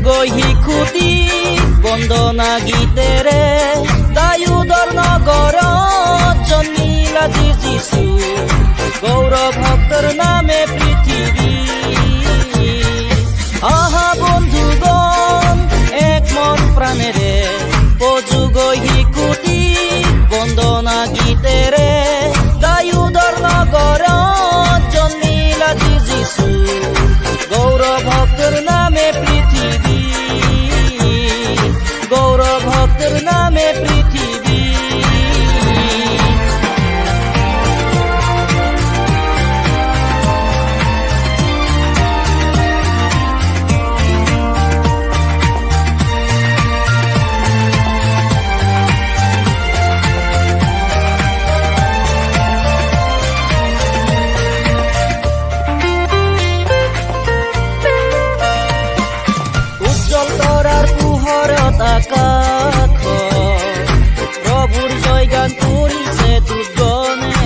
গৈ শিশুতি বন্দনা গীতেৰে দায়ুদৰ নগৰত জন্মিলা যিশু গৌৰৱ ভক্তৰ নামে পৃথিৱী। আহা বন্ধুগণ এক মন প্ৰাণেৰে পজু গৈ শিশুতি বন্দনা গীতেৰে দায়ুদৰ নগৰত জন্মিলা যিশু গৌৰৱ ভক্তৰ নামে পৃথিৱী, গৌৰৱ ভক্তৰ নামে পৃথিৱী। আকাশ প্ৰভুৰ জয়গান কৰিছে দুজনে,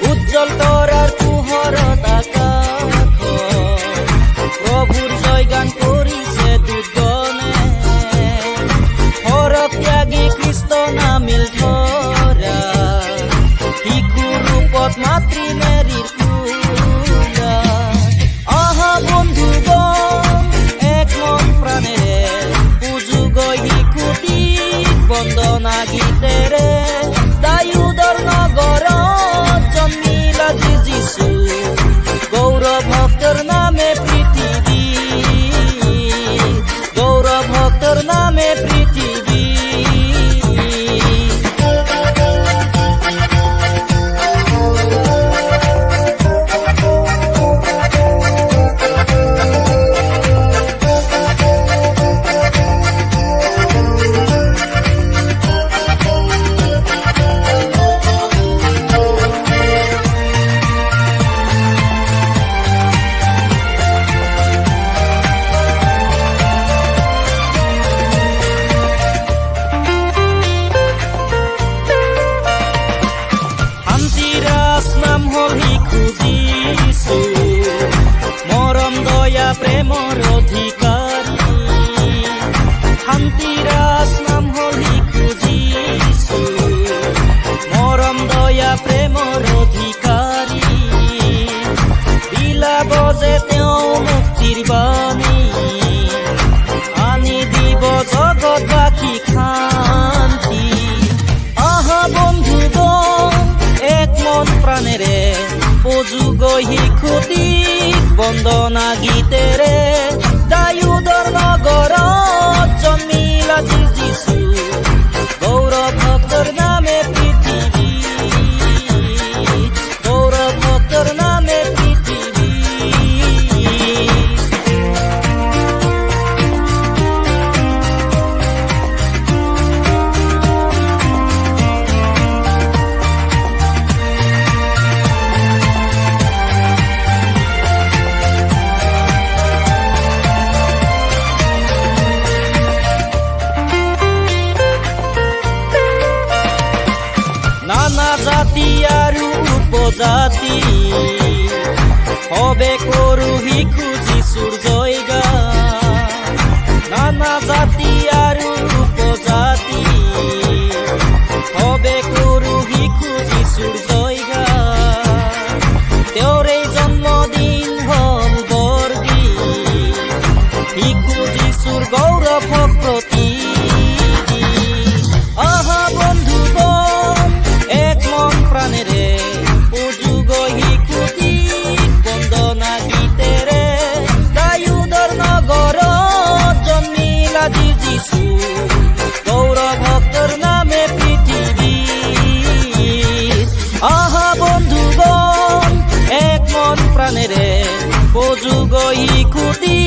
উজ্জ্বল তৰাৰ পোহৰত আকাশ প্ৰভুৰ জয়গান কৰিছে দুজনে। সৰগ ত্যাগী খ্ৰীষ্ট নামিল ধৰা শিশু ৰূপত মাতৃ মেৰীৰ পূজা। আহা বন্ধুগণ এক মন প্ৰাণেৰে বন্দনা গীতেৰে দায়ুদৰ নগৰত জন্মিলা যিশু গৌৰৱ ভক্তৰ নামে পৃথিৱী, গৌৰৱ ভক্তৰ নামে পৃথিৱী। মৰম দয়া প্ৰেমৰ অধিকাৰী শান্তিৰাজ নাম হ'ল শিশু যিশু, মৰম দয়া প্ৰেমৰ অধিকাৰী বিলাব যে তেওঁ মুক্তিৰ বাণী আনি দিব জগতবাসী শান্তি। আহা বন্ধুগণ এক মন প্ৰাণেৰে পজু গৈ শিশুতি বন্দনা গীতেৰে দায়ুদৰ নগৰত জন্মিলা যিশু গৌৰৱ ভক্তৰ নামে পৃথিৱী, গৌৰৱ ভক্তৰ নামে পৃথিৱী। নানা জাতি আৰু উপজাতি সবে কৰো শিশু যিশুৰ জয়গান। নানা জাতি আৰু উপজাতি সবে কৰো শিশু যিশুৰ জয়গান। তেওঁৰে জন্মদিন হ'ল বৰদিন শিশু যিশুৰ গৌৰৱ প্ৰতি। আহা বন্ধুগণ এক মন প্ৰাণেৰে পজু গৈ শিশুতি বন্দনা গীতেৰে দায়ুদৰ নগৰত জন্মিলা যিশু গৌৰৱ ভক্তৰ নামে পৃথিৱী। আহা বন্ধুগণ এক মন প্ৰাণেৰে পজু গৈ শিশুতি